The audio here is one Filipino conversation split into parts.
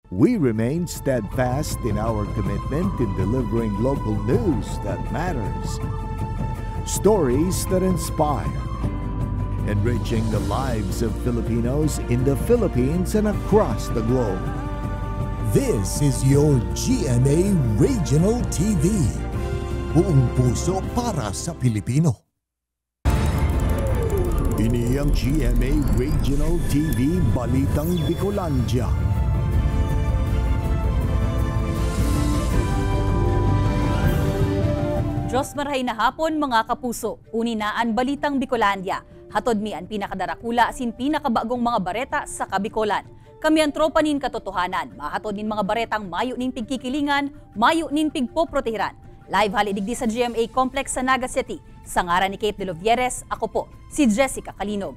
We remain steadfast in our commitment in delivering local news that matters. Stories that inspire. Enriching the lives of Filipinos in the Philippines and across the globe. This is your GMA Regional TV. Buong puso para sa Pilipino. Ini ang GMA Regional TV Balitang Bicolandia. Diyos marahay na hapon mga kapuso, uninaan Balitang Bicolandia. Hatod mi ang pinakadarakula asin pinakabagong mga bareta sa Kabikolan. Kami ang tropa nin katotohanan, mahatod nin mga baretang mayo nin pigkikilingan, mayo nin pigpoprotehiran. Live halidigdi sa GMA Complex sa Naga City. Sa ngaran ni Kate De Lovieres, ako po, si Jessica Kalinog.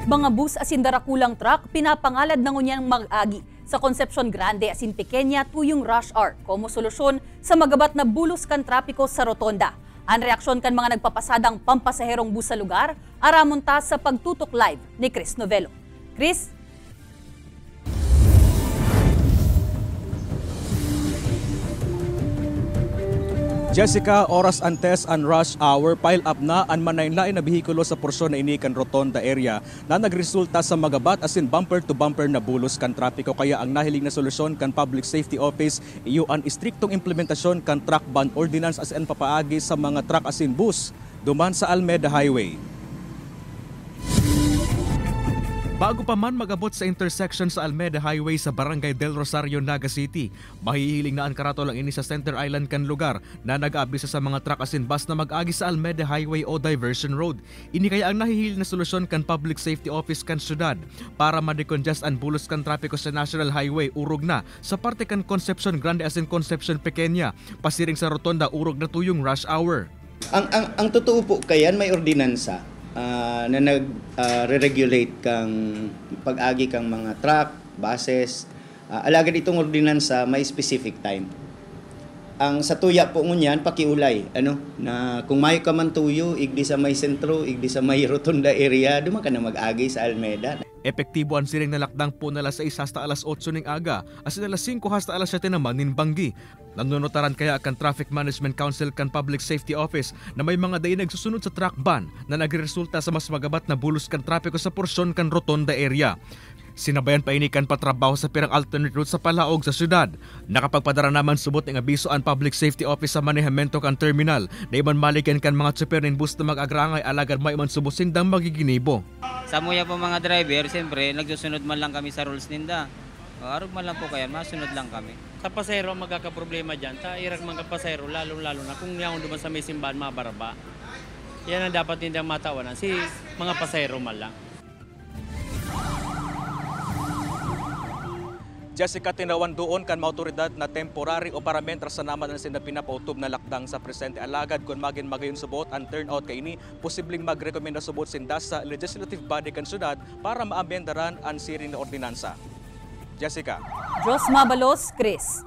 Mga bus asin darakulang truck, pinapangalad na ngunyang mag-agi sa Concepcion Grande asin Pequeña tuyong rush hour como solusyon sa magabat na bulos kan trapiko sa rotonda. Ang reaksyon kan mga nagpapasadang pampasaherong bus sa lugar, aramonta sa pagtutok live ni Chris Novelo. Chris? Jessica, oras antes ang rush hour, pile up na ang manaylain na bihikulo sa porsyon na inikan rotonda area na nagresulta sa magabat asin bumper to bumper na bulos kan trapiko. Kaya ang nahiling na solusyon kan Public Safety Office iyo ang istriktong implementasyon kan truck ban ordinance asin papaagi sa mga truck asin bus duman sa Almeda Highway. Bago pa man magabot sa intersection sa Almeda Highway sa Barangay Del Rosario, Naga City, mahihiling na ang karato lang ini sa Center Island kan lugar na nag-aabisa sa mga truck asin bus na mag-agi sa Almeda Highway o Diversion Road. Ini kaya ang nahihiling na solusyon kan Public Safety Office kan syudad para ma-decongest ang bulos kan trapiko sa National Highway urog na sa parte kan Concepcion Grande asin Concepcion Pequeña, pasiring sa rotonda urog na tuyong rush hour. Ang totoo po kayan may ordinansa na nag-regulate kang pag-agi kang mga truck, buses. Alagad itong ordinansa may specific time. Ang sa tuya po ngunyan, pakiulay. Na kung may ka man tuyo, igdi sa may sentro, igdi sa may rotunda area, duman ka na mag-agi sa Almeda. Epektibo ang siring na lakdang po na alas 6 hasta alas 8 ning aga, asin alas 5 hasta alas 7 naman nin Banggi. Nanunotaran kaya kan Traffic Management Council kan Public Safety Office na may mga day nagsusunod sa truck ban na nagresulta sa mas magabat na bulos kan trapiko sa porsyon kan rotonda area. Sinabayan pa ini kan patrabaho sa pirang alternate route sa Palaog sa syudad. Nakapagpadara naman subot ng abiso ang Public Safety Office sa manehemento kan terminal na iman malikan kan mga tsuper ng bus na mag-agrangay alagad may iman subusin dang magiginibo. Sa muya po mga driver, siyempre nagsusunod man lang kami sa rules ninda. Arog man lang po kaya, masunod lang kami. Sa pasero magkakaproblema dyan, sa irag mga pasero, lalo na kung yaon duman sa may simbahan mga baraba. Yan ang dapat nindang matawanan, si mga pasero man lang. Jessica, tinawan doon kan maautoridad na temporary o paramentra sa naman na pinapautob na lakdang sa presente alagad kung magayon subot ang turnout kay ini posibleng magrekomenda subot sindas sa legislative body kan syudad para maamyendaran ang siring na ordinansa. Jessica. Diyos mabalos, Chris.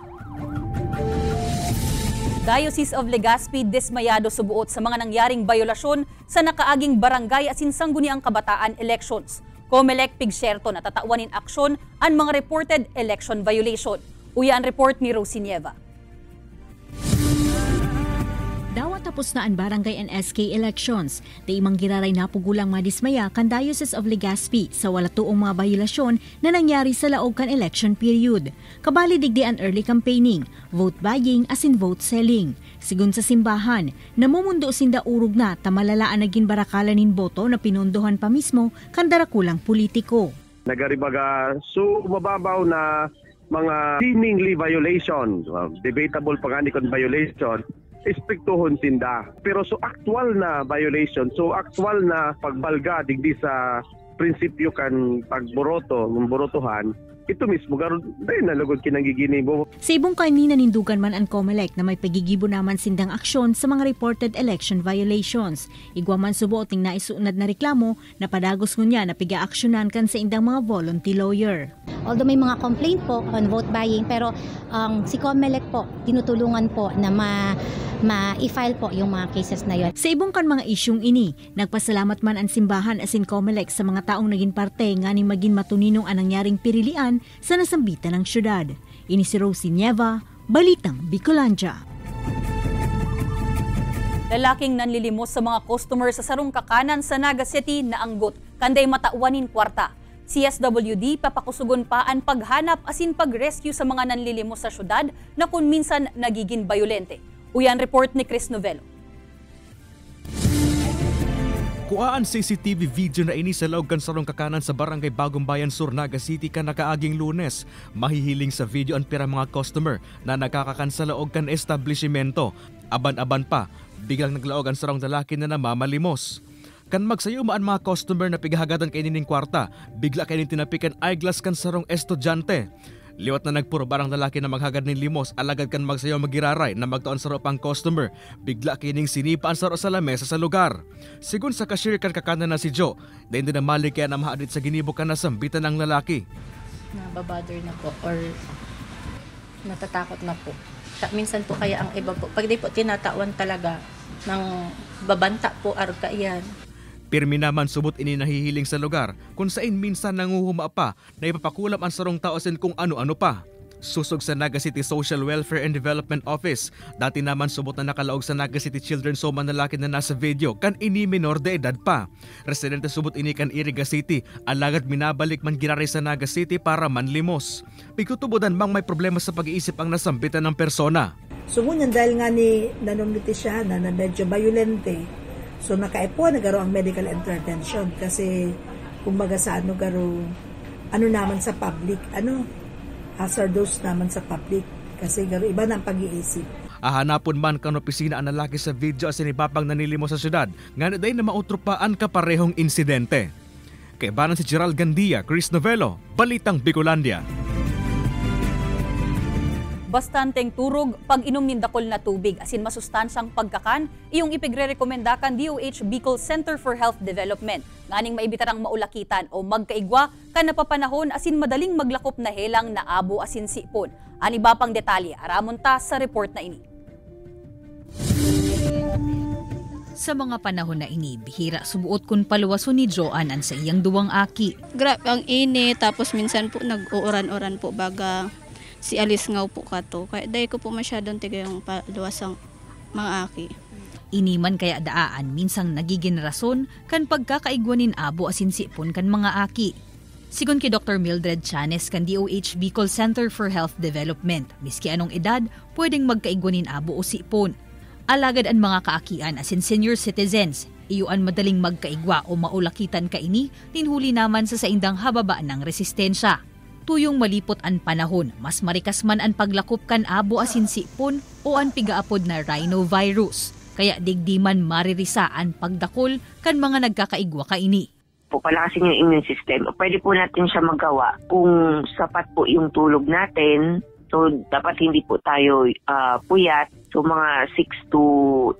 Diocese of Legazpi dismayado subuot sa mga nangyaring bayolasyon sa nakaaging barangay asin sangguniang kabataan elections. Comelec pigsyerto na tatawanin aksyon ang mga reported election violation. Uya ang report ni Rosie Nieva. Dawa tapos na ang barangay and SK elections. Di imang giraray na pugulang madismaya kan Diocese of Legazpi sa wala tuong mga bayolasyon na nangyari sa laog kan election period. Kabali digdi ang early campaigning, vote buying asin vote selling. Sigun sa simbahan, namumundo sinda urog na tamalalaan naging barakalan nin boto na pinondohan pa mismo kan darakulang politiko. Nagaribaga so mababaw na mga seemingly violation, debatable panganikon violation, istriktuhon sinda. Pero so actual na violation, so actual na pagbalga digdi sa prinsipyo kan pagboroto, borotohan, ito mismo garon dahil nalugod kinagiginibo. Sa ibong kaini nanindugan man ang Comelec na may pagigibo naman sindang aksyon sa mga reported election violations. Igwa man suboting na isuunad na reklamo na padagos ngunya na piga-aksyonan kan sa indang mga volunteer lawyer. Although may mga complaint po on vote buying, pero si Comelec po tinutulungan po na ma-i-file po yung mga cases na yon. Sa ibong kan mga isyung ini, nagpasalamat man ang simbahan asin Comelec sa mga taong naging parte nga ni maging matuninong ang nangyaring pirilian kasalukuyan sa nasambitan ng syudad. Ini si Rosie Nieva, Balitang Bicolandia. Lalaking nanlilimos sa mga customer sa sarong kakanan sa Naga City na anggot, kanday matauwanin kwarta. CSWD papakusugon pa ang paghanap asin pag-rescue sa mga nanlilimos sa syudad na kung minsan nagiging bayolente. Uyan report ni Chris Novelo. Kuaan CCTV video na ini sa laog kan sarong kakanan sa Barangay Bagong Bayan Sur, Naga City kan nakaaging Lunes. Mahihiling sa video ang pira mga customer na nakakakan sa laog kan establishmento. Aban-aban pa, biglang naglaog ang sarong lalaki na namamalimos. Kan magsayumaan mga customer na pigahagatan kay nining kwarta, bigla kay tinapikan eyeglass kan sarong estudyante. Liwat na nagpuro barang lalaki na maghagad ng limos, alagad kan magsayaw magiraray na magtaon saro pang customer. Bigla kining sinipaan saro sa lamesa sa lugar. Sigun sa cashier kan kakanan na si Joe, dahil din na mali kaya na maadit sa ginibok kan nasambitan ng lalaki. Nababother na po or natatakot na po. Minsan po kaya ang iba po, pag di po tinatawan talaga ng babanta po arka yan. Pirmi naman subot ini nahihiling sa lugar kung saan minsan nanguhuma pa na ipapakulam ang sarong taosin kung ano-ano pa. Susog sa Naga City Social Welfare and Development Office. Dati naman subot na nakalaog sa Naga City Children's Home ang lalaki na nasa video kan ini minor de edad pa. Residente subot ini kan Iriga City, alagad minabalik man giraray sa Naga City para manlimos. Pikutubodan bang may problema sa pag-iisip ang nasambitan ng persona. Sumunyan dahil nga ni nanumiti siya na medyo violente. So nakaipo nagaro ang medical intervention kasi kumbaga sa ano naman sa public, hazardous naman sa public kasi garo iba na ang pag-iisip. Ahanapon man kan opisina ang lalaki sa video as inipapang nanilimo sa syudad, nga day na mautropaan kaparehong insidente. Kay banan si Gerald Gandia, Chris Novelo, Balitang Bicolandia. Bastanteng turog pag inom nin dakol na tubig asin masustansang pagkakan iyong ipigre-rekomenda kan DOH Bicol Center for Health Development nganing maibitarang maulakitan o magkaigwa kan napapanahon asin madaling maglakop na helang na abo asin sipon. Ani ba pang detalye aramon ta sa report na ini. Sa mga panahon na ini, bihira subuot kun paluwason ni Joan an sa iyang duwang aki. Grabe ang init tapos minsan po nag-uuran-uran po baga si alis nga po kato. Kaya dahil ko po masyadong tiga yung paluwasang mga aki. Iniman kaya daan, minsang nagiging rason kan pagkakaigwanin abo asin sipon kan mga aki. Sigon kay Dr. Mildred Chanes kan DOH Bicol Center for Health Development, miski anong edad, pwedeng magkaigwanin abo o sipon. Alagad ang mga kaakian asin senior citizens, iyuan madaling magkaigwa o maulakitan kaini, tinhuli naman sa saindang hababa ng resistensya. Tuyong malipot ang panahon, mas marikas man ang paglakop kan abo asin sipon o ang pigaapod na rhinovirus. Kaya digdiman maririsa ang pagdakol kan mga nagkakaigwa kaini. Palakasin yung immune system. Pwede po natin siya magawa kung sapat po yung tulog natin. So dapat hindi po tayo puyat. So mga 6 to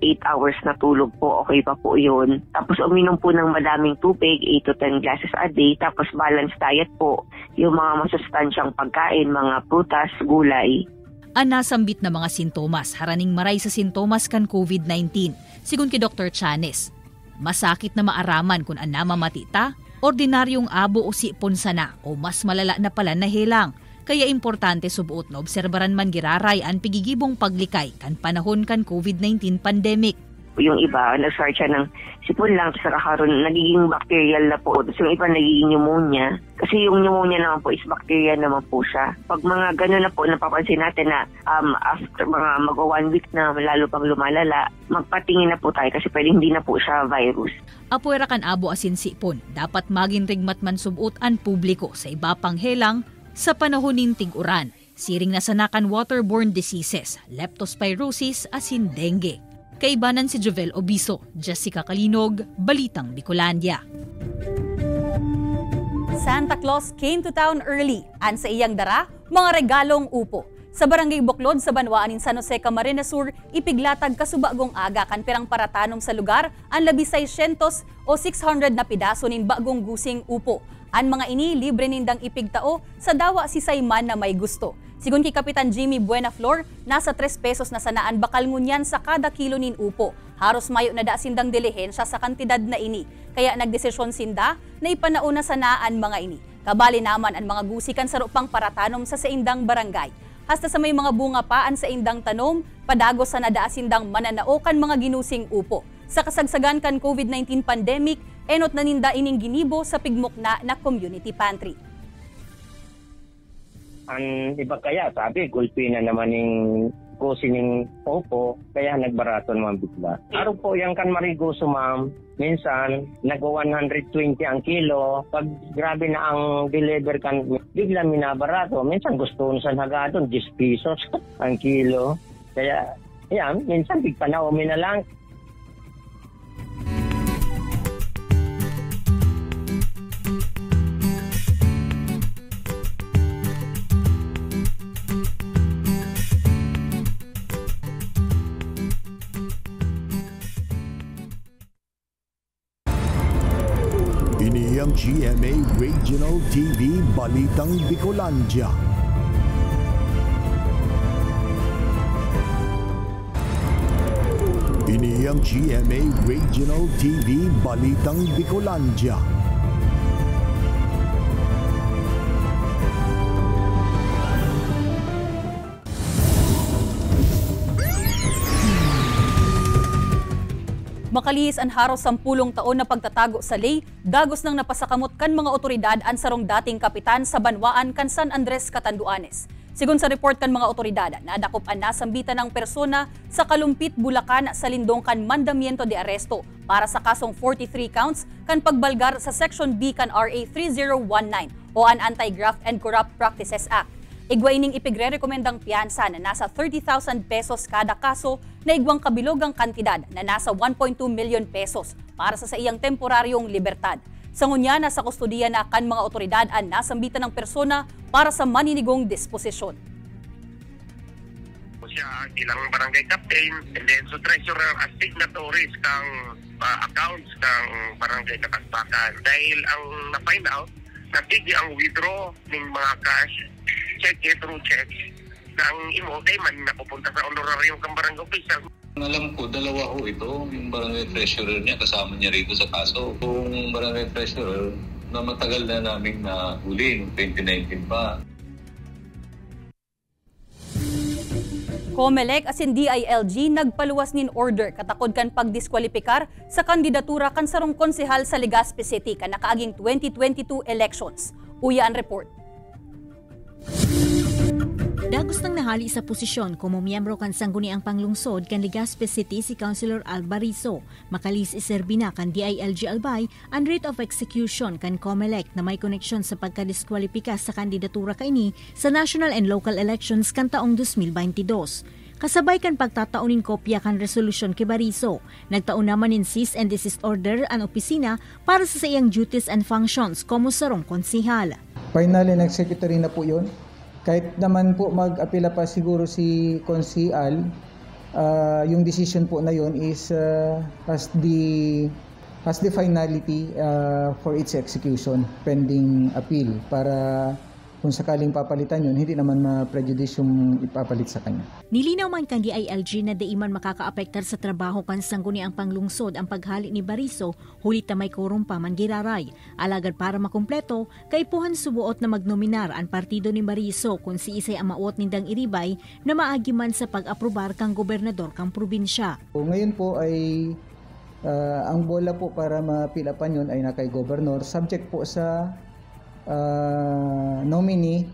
8 hours na tulog po, okay pa po yun. Tapos uminom po ng madaming tubig, 8 to 10 glasses a day. Tapos balanced diet po, yung mga masustansyang pagkain, mga prutas, gulay. Ang nasambit na mga sintomas, haraning maray sa sintomas kan COVID-19. Sigun kay Dr. Chanes, masakit na maaraman kung anamamatita, ordinaryong abo o sipon sana o mas malala na pala na helang. Kaya importante subuot na obserbaran man giraray ang pigigibong paglikay kan panahon kan COVID-19 pandemic. Yung iba, nag-start siya ng sipon lang, sa kakaroon, nagiging bacterial na po. Tapos yung iba, nagiging pneumonia. Kasi yung pneumonia naman po is bacteria naman po siya. Pag mga gano'n na po, napapansin natin na after mga mag-1 week na lalo pang lumalala, magpatingin na po tayo kasi pwede hindi na po siya virus. Apuera kan abo asin sipon, dapat maging rigmat man subuot ang publiko sa iba pang helang sa panahon nin tig-uran, siring na sanakan waterborne diseases, leptospirosis asin dengue. Kaibanan si Jovel Obiso, Jessica Kalinog, Balitang Bicolandia. Santa Claus came to town early, an sa iyang dara, mga regalong upo. Sa Barangay Buklod sa Banwaan in San Jose, Camarines Sur, ipiglatag kasubagong aga kan pirang paratanom sa lugar ang 600 o 600 na pidaso nin bagong gusing upo. Ang mga ini libre nindang ipigtao sa dawa si Sayman na may gusto. Sigun kay Kapitan Jimmy Buenaflor, nasa 3 pesos na sanaan bakal ngunyan sa kada kilo nin upo. Haros mayo na da sindang dilihensya sa kantidad na ini. Kaya nagdesisyon sinda na ipanauna sanaan mga ini. Kabali naman ang mga gusikan sa rupang paratanom sa saindang barangay. Hasta sa may mga bunga paan sa indang tanom, padagos sa nadaasindang mananao kan mga ginusing upo. Sa kasagsagan kan COVID-19 pandemic, enot na ninda ining ginibo sa pigmukna na community pantry. Ang iba kaya, sabi, gulpi na naman yung kusin yung popo, kaya nagbarato naman bigla. Araw po yung kan marigoso, ma'am. Minsan, nag-120 ang kilo. Pag grabe na ang deliver kan, bigla minabarato. Minsan gusto sa hagadon, 10 pesos ang kilo. Kaya, yan, minsan bigpanaomi na lang. Ini ang GMA Regional TV Balitang Bicolandia. Ini ang GMA Regional TV Balitang Bicolandia. Makalihis ang haros 10 taon na pagtatago sa ley, dagos nang napasakamot kan mga otoridad ang sarong dating kapitan sa Banwaan kan San Andres, Catanduanes. Sigun sa report kan mga otoridad, nadakop na sambitan ng persona sa Kalumpit, Bulacan sa lindong kan mandamiento de aresto para sa kasong 43 counts kan pagbalgar sa Section B kan RA 3019 o an Anti-Graft and Corrupt Practices Act. Igwaining ipigre-rekomendang piyansa na nasa 30,000 pesos kada kaso na igwang kabilogang kantidad na nasa 1.2 million pesos para sa iyang temporaryong libertad. Sa ngunya, nasa kustudiya na kan mga otoridad ang nasambitan ng persona para sa maninigong disposisyon. Siya ang ilang barangay captain and then so treasurer as signatories kang accounts kang barangay Nakasbakan. Dahil ang na-find out, nabigyan ang withdraw ng mga cash check through checks ng imo kay man napupunta sa honorarium kang barangay official. Alam ko, dalawa ho ito. Yung barangay treasurer niya, kasama niya rito sa kaso. Yung barangay treasurer na matagal na namin nahuli, noong 2019 pa. COMELEC asin DILG nagpaluwas nin order katakod kan pagdiskwalipikar sa kandidatura kan sarong konsehal sa Legazpi City kan nakaaging 2022 elections. Uya ang report. Dagos nang nahali sa posisyon como miyembro kan sangguniang panglungsod kan Legazpi City si Councilor Albarizo. Makalis iserbi na kan DILG Albay ang rate of execution kan COMELEC na may koneksyon sa pagkadiskwalipika sa kandidatura kaini sa national and local elections kan taong 2022. Kasabay kan pagtataunin kopya kan resolusyon kay Barizo, nagtaon naman in cease and desist order ang opisina para sa iyang duties and functions como sarong konsihal. Final and executory na po yun. Kahit naman po mag-apela pa siguro si Konsial, yung decision po na yun is has the finality for its execution pending appeal para kung sakaling papalitan yun, hindi naman ma-prejudice yung ipapalit sa kanya. Nilinaw man kan DILG na daiman makakaapektar sa trabaho kan sangguniang panglungsod ang paghali ni Barizo, hulit na may quorum pa man giraray. Alagad para makumpleto, kaipuhan subuot na magnominar ang partido ni Barizo kung si isay ang mauot nindang iribay na maagi man sa pag-aprobar kang gobernador kang probinsya. Ngayon po ay ang bola po para mapilapan yun ay na kay gobernador, subject po sa nominee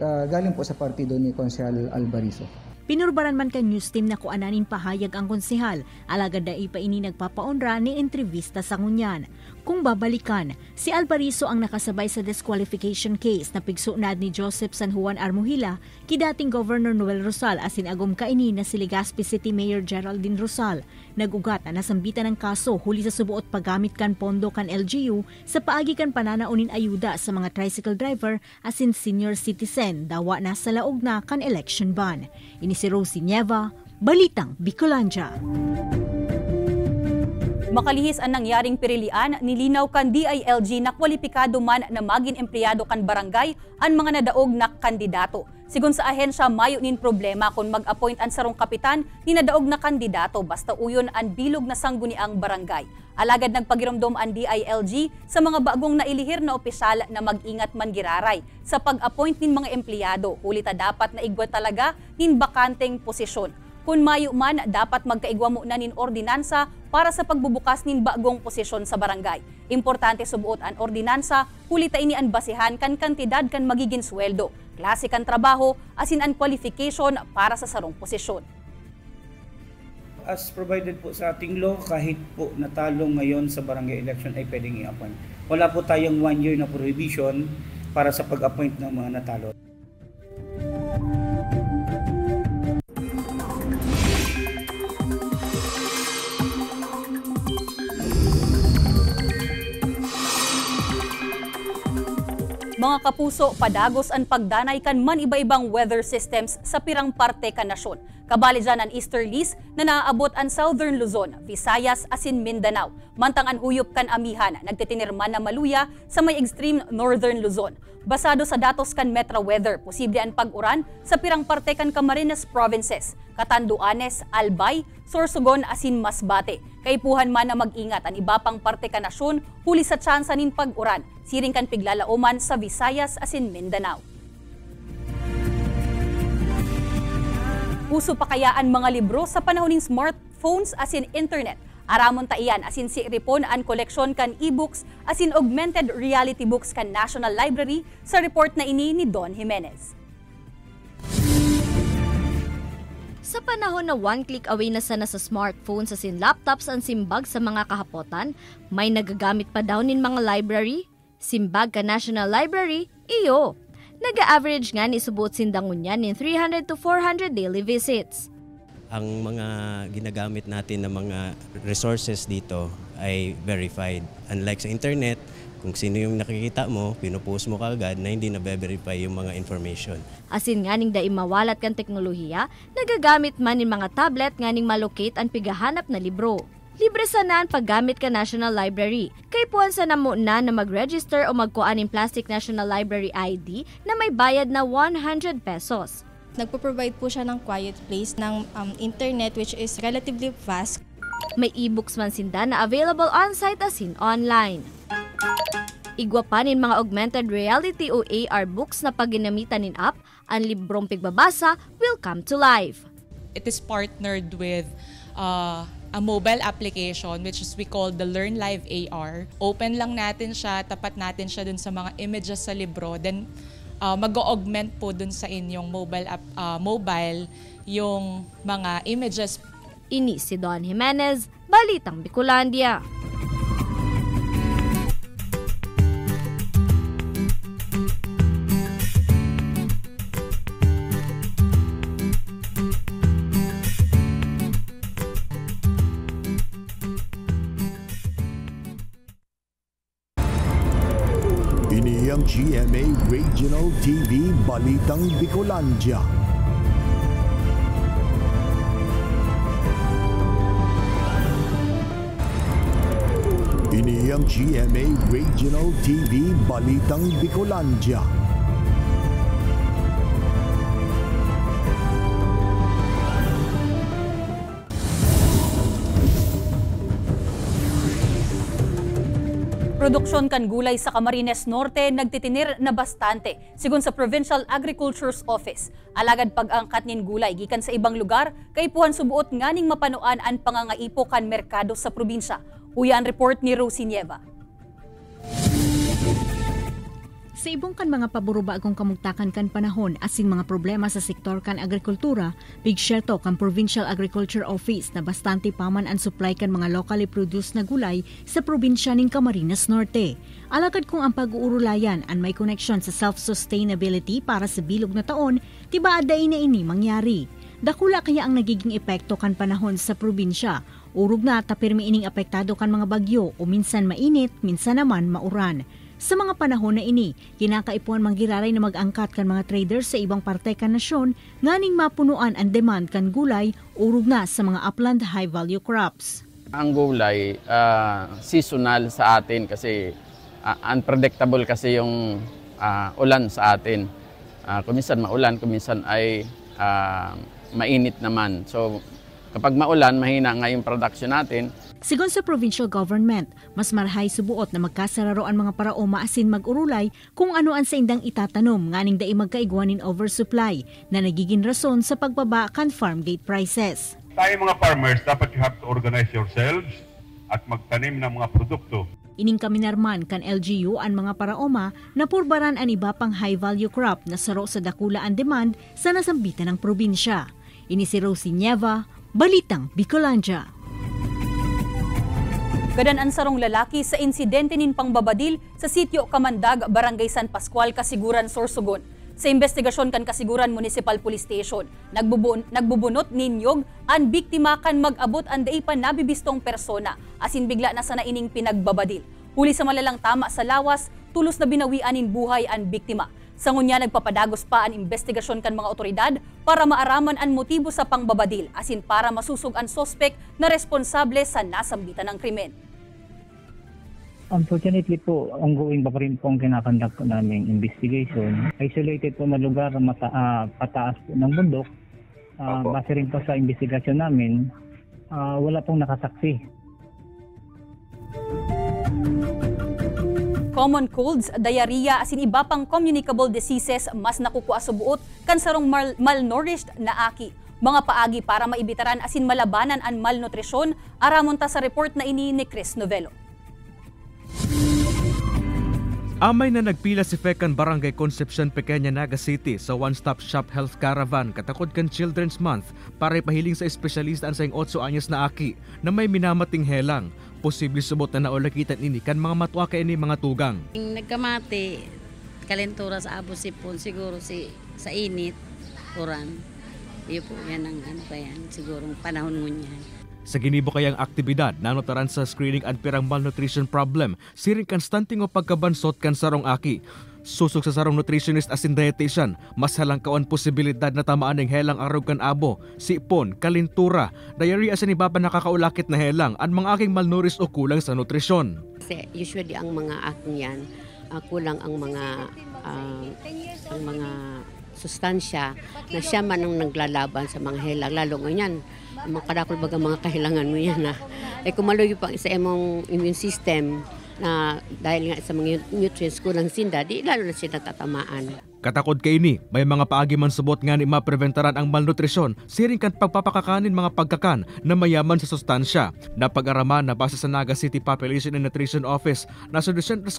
galing po sa partido ni Konsehal Albarizo. Pinurbaran man kay news team na kuananin pahayag ang konsehal, alagad na ipaini nagpapaonra ni entrevista sa ngunyan. Kung babalikan, si Albarizo ang nakasabay sa disqualification case na pigsunad ni Joseph San Juan Armuhila ki dating Governor Noel Rosal asin agom kaini na si Legazpi City Mayor Geraldine Rosal. Nagugat na nasambitan ng kaso huli sa subuot paggamit kan pondo kan LGU sa paagi kan pananaunin ayuda sa mga tricycle driver asin senior citizen dawa na sa laog na kan election ban. Ini si Rosie Nieva, Balitang Bicolandia. Makalihis ang nangyaring pirilian, nilinaw kan DILG na kwalipikado man na maging empleyado kan barangay ang mga nadaog na kandidato. Sigun sa ahensya, mayo nin problema kung mag-appoint ang sarong kapitan ni nadaog na kandidato basta uyon ang bilog na sangguniang barangay. Alagad nagpagiramdom ang DILG sa mga bagong nailihir na opisyal na mag-ingat man giraray sa pag-appoint nin mga empleyado. Hulita dapat na igwa talaga nin bakanteng posisyon. Kung mayo man, dapat magkaigwa mo na nin ordinansa para sa pagbubukas nin bagong posisyon sa barangay. Importante subuot ang ordinansa, hulita ini ang basihan kan kantidad kan magiging sweldo, klase kan trabaho, asin ang qualification para sa sarong posisyon. As provided po sa ating law, kahit po natalo ngayon sa barangay election ay pwedeng i-appoint. Wala po tayong 1 year na prohibition para sa pag-appoint ng mga natalo. Mga kapuso, padagos ang pagdanay kan man iba-ibang weather systems sa pirang parte kan nasyon. Kabali dyan ang easterlies na naaabot ang Southern Luzon, Visayas, asin Mindanao. Mantang ang huyop kan amihan, nagtitinirman na maluya sa may extreme Northern Luzon. Basado sa datos kan Metro Weather, posible ang pag-uran sa pirang parte kan Camarines Provinces, Catanduanes, Albay, Sorsogon, asin Masbate. Kaipuhan man na mag-ingat ang iba pang parte kan nasyon, huli sa tsansa nin pag-uran, siring kan piglalauman sa Visayas, asin Mindanao. Uso pa kaya ang mga libro sa panahon ng smartphones asin internet? Aramon ta iyan asin si Ripon ang koleksyon kan e-books asin augmented reality books kan National Library sa report na ini ni Don Jimenez. Sa panahon na one click away na sana sa smartphones asin laptops ang simbag sa mga kahapotan, may nagagamit pa daw nin mga library. Simbag ka National Library, iyo. Naga-average nga ni subot sindangon yan in 300 to 400 daily visits. Ang mga ginagamit natin na mga resources dito ay verified. Unlike sa internet, kung sino yung nakikita mo, pinupost mo kaagad na hindi na-verify yung mga information. Asin nga ning daing mawalat kan teknolohiya, nagagamit man ng mga tablet nga ning malocate ang pigahanap na libro. Libre sana ang paggamit ka National Library. Kay puwan sa namo na mag-register o magkuan ng Plastic National Library ID na may bayad na 100 pesos. Nagpo-provide po siya ng quiet place ng internet which is relatively fast. May e-books man sinda na available on-site asin online. Igwa pa nin mga augmented reality o AR books na pag ginamitan nin app, ang librong pigbabasa will come to life. It is partnered with a mobile application which is we call the Learn Live AR. Open lang natin siya, tapat natin siya dun sa mga images sa libro. Then mag-augment po dun sa inyong mobile yung mga images. Ini si Don Jimenez, Balitang Bicolandia. Ang GMA Regional TV Balitang Bicolandia. Ini ang GMA Regional TV Balitang Bicolandia. Produksyon kan gulay sa Camarines Norte nagtitinir na bastante, sigun sa Provincial Agriculture's Office. Alagad pag-angkat nin gulay gikan sa ibang lugar, kay puhan subuot nganing mapanuan ang pangangaipo kan merkado sa probinsya. Uyan report ni Rosie Nieva. Sa ibong kan mga paburubagong kamugtakan kan panahon asing mga problema sa sektor kan agrikultura, big share to kan Provincial Agriculture Office na bastante paman ang supply kan mga locally produced na gulay sa probinsya ning Camarines Norte. Alagad kung ang pag-uurulayan ang may connection sa self-sustainability para sa bilog na taon, tiba aday na ini mangyari. Dakula kaya ang nagiging epekto kan panahon sa probinsya. Urog na tapirmi ining apektado kan mga bagyo o minsan mainit, minsan naman mauran. Sa mga panahon na ini, kinakaipuan manggiraray na mag-angkat kan mga traders sa ibang parte kan nasyon, nganing mapunuan ang demand kan gulay, urog na sa mga upland high-value crops. Ang gulay, seasonal sa atin kasi unpredictable kasi yung ulan sa atin. Kuminsan maulan, kuminsan ay mainit naman. So kapag maulan, mahina nga yung production natin. Sigon sa provincial government, mas marahay subuot na magkasararo ang mga paraoma asin mag-urulay kung ano ang sa indang itatanom nganing dai magkaigwanin oversupply na nagiging rason sa pagbaba kan farm gate prices. Tayo mga farmers, dapat you have to organize yourselves at magtanim ng mga produkto. Ining kaminarman kan LGU ang mga paraoma na purbaran ang iba pang high-value crop na saro sa dakula ang demand sa nasambitan ng probinsya. Ini si Rosie Nieva, Balitang Bicolandia. Gadan sarong lalaki sa insidente nin pangbabadil sa sitio Kamandag, Barangay San Pascual, Kasiguran, Sorsogon. Sa investigasyon kan Kasiguran Municipal Police Station, nagbubunot ninyog ang biktima kan mag-abot ang dai pa nabibistong persona asin bigla na sa naining pinagbabadil. Huli sa malalang tama sa lawas, tulos na binawian nin buhay ang biktima. Sa ngunya nagpapadagos pa ang investigasyon kan mga otoridad para maaraman ang motibo sa pangbabadil asin para masusog ang sospek na responsable sa nasambitan ng krimen. Unfortunately po, ongoing pa rin po ang kinakandak naming investigation. Isolated po na lugar, pataas po ng bundok. Base rin po sa investigasyon namin, wala pong nakasaksi. Common colds, diarrhea, asin iba pang communicable diseases mas nakukuha sa buot kan sarong malnourished na aki. Mga paagi para maibitaran asin malabanan ang malnutrisyon, aramon ta sa report na ini ni Chris Novello. Amay na nagpila si Fekan Barangay Concepcion, Pequeña, Naga City sa One-Stop Shop Health Caravan katakod kan Children's Month para ipahiling sa espesyalista sa 8 anyos na aki na may minamating helang. Posible subot na naulakitan ini kan mga matwa kay ini mga tugang. Nagkamati, kalentura sa abo sipon siguro sa init, oran. Iyo po yan ang siguro panahon mo niyan. Sa ginibo kayang aktibidad, nanotaran sa screening at pirang malnutrition problem, siring konstanting o pagkabansot kan sarong aki. Susok sa sarong nutritionist asin dietitian, mas halang kaon posibilidad na tamaan ng helang arog kan abo, sipon, kalintura, diarrhea asin iba pa nakakaulakit na helang, at mga aking malnourished o kulang sa nutrisyon. Kasi usually ang mga aking yan, kulang ang mga sustansya na siya man ang naglalaban sa mga helang, lalo ngayon mga kadakol baga mga kahilangan mo yan kumaluyo pa sa imong immune system na dahil nga sa mga nutrients kulang sinda, di lalo na siya natatamaan. Katakod kay ini, may mga paagi man subot nga ni mapreventaran ang malnutrisyon, siring kan pagpapakakanin mga pagkakan na mayaman sa sustansya. Napag-araman na base sa Naga City Population and Nutrition Office na sa 247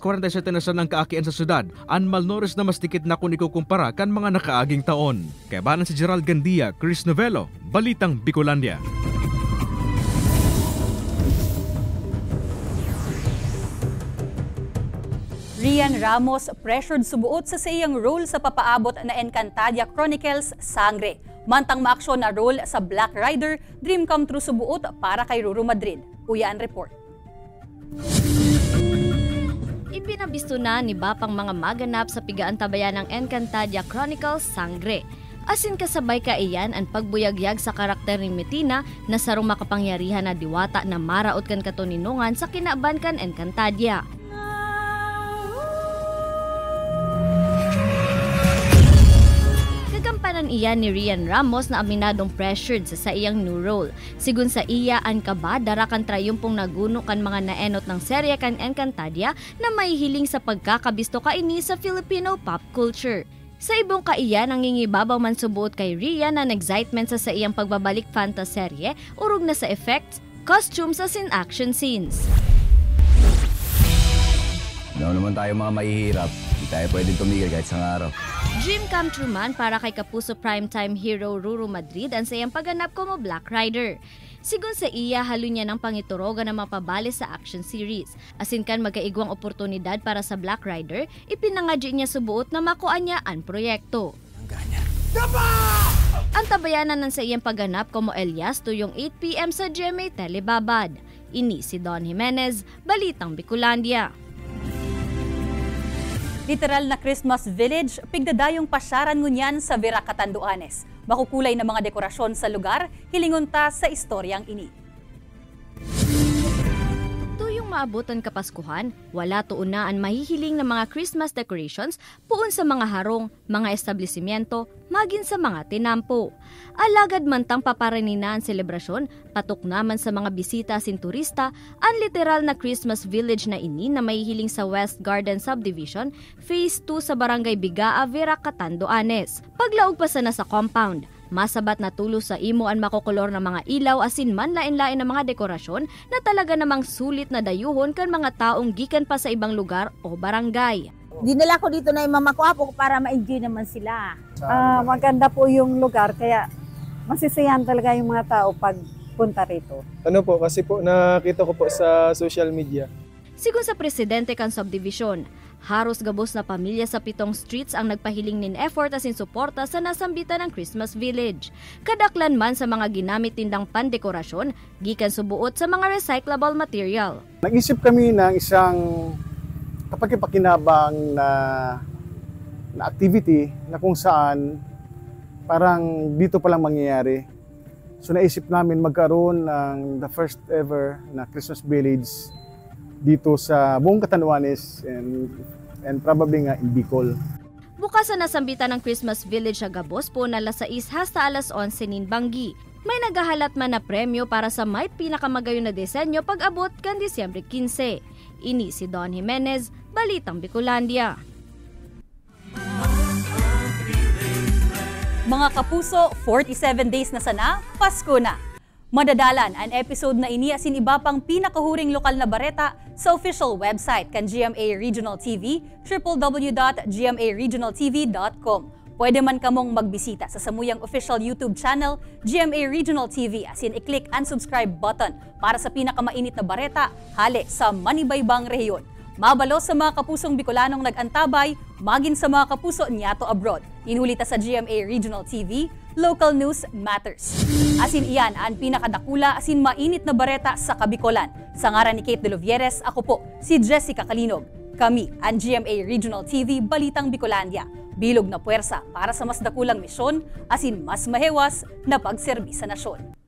na siya ng kaakian sa syudad, ang malnourished na mas dikit na kung ikukumpara kan mga nakaaging taon. Kaya banan si Gerald Gandia, Chris Novello, Balitang Bicolandia. Rian Ramos pressured subuot sa iyang role sa papaabot na Encantadia Chronicles Sangre. Mantang maaksyon na role sa Black Rider, dream come true subuot para kay Ruru Madrid. Uyaan report. Ipinabisto na ni Bapang mga maganap sa pigaantabayan ng Encantadia Chronicles Sangre. Asin kasabay ka iyan ang pagbuyagyag sa karakter ni Metina na sarong makapangyarihan na diwata na maraot kan katuninungan sa kinaban kan Encantadia. Kagampanan iyan ni Rian Ramos na aminadong pressured sa iyang new role. Sigun sa iya ang kabadara kan trayumpong naguno kan mga naenot ng serye kan Encantadia na may hiling sa pagkakabisto kaini sa Filipino pop culture. Sa ibong kaiyan, nangingibabaw man subuot kay Rian ang excitement sa iyang pagbabalik fantaserye, urog na sa effects, costumes at action scenes. Noon naman tayo mga mahihirap, hindi tayo pwede tumigil kahit isang araw. Dream come true man para kay kapuso primetime hero Ruru Madrid ang sayang pagganap ko mo Black Rider. Sigun sa iya, halo niya ng pangituroga na mapabali sa action series. Asin kan magkaigwang oportunidad para sa Black Rider, ipinangadyo niya subuot na makuha niya ang proyekto. Ang tabayanan ng sa iyang pagganap ko mo Elias tuyong 8 p.m. sa GMA Telebabad. Ini si Don Jimenez, Balitang Bicolandia. Literal na Christmas village, pigdadayong pasyaran ngunyan sa Vera Catanduanes. Makukulay na mga dekorasyon sa lugar, hilingon ta sa istoryang ini. Tuyong Nang maabot ang Kapaskuhan, wala tuunaan mahihiling ng mga Christmas decorations puon sa mga harong, mga establishmento, magin sa mga tinampo. Alagad mantang paparanina ang selebrasyon, patok naman sa mga bisita sin turista ang literal na Christmas village na ini na mahihiling sa West Garden Subdivision, Phase 2 sa Barangay Bigaa, Vera, Catanduanes. Paglaog pa sana sa compound, masabat na tulo sa imo ang makokolor na mga ilaw asin man lain-lain na mga dekorasyon na talaga namang sulit na dayuhon kan mga taong gikan pa sa ibang lugar o barangay. Dinala ko dito na yung mamakuha para ma-enjoy naman sila. Maganda po yung lugar kaya masisiyahan talaga yung mga tao pag punta rito. Ano po, kasi po nakita ko po sa social media. Sigun sa presidente kan subdivision, haros gabos na pamilya sa 7 streets ang nagpahiling nin effort asin suporta sa nasambitan ng Christmas Village. Kadaklan man sa mga ginamit tindang pandekorasyon, gikan subuot sa mga recyclable material. Nag-isip kami ng isang kapag-pakinabang na activity na kung saan parang dito palang mangyayari. So naisip namin magkaroon ng the first ever na Christmas Village dito sa buong Catanduanes and probably nga in Bicol. Bukas na nasambitan ng Christmas Village sa Gabos po na alas 6 hasta alas 11 nin Banggi. May nagahalat man na premyo para sa may pinakamagayon na disenyo pag-abot kan Disyembre 15. Ini si Don Jimenez, Balitang Bicolandia. Mga kapuso, 47 days na sana, Pasko na. Madadalan ang episode na ini asin iba pang pinakahuring lokal na bareta sa official website kan GMA Regional TV, www.gmaregionaltv.com. Pwede man kamong magbisita sa samuyang official YouTube channel, GMA Regional TV, asin i-click ang subscribe button para sa pinakamainit na bareta hali sa manibaybang rehiyon. Mabalo sa mga kapusong Bicolanong nag-antabay, magin sa mga kapuso niyato abroad. Inulita sa GMA Regional TV, Local News Matters. Asin iyan ang pinakadakula asin mainit na bareta sa Kabicolan. Sa ngaran ni Kate De Lovieres, ako po si Jessica Kalinog. Kami ang GMA Regional TV Balitang Bicolandia. Bilog na puwersa para sa mas dakulang misyon asin mas mahewas na pagserbi sa nasyon.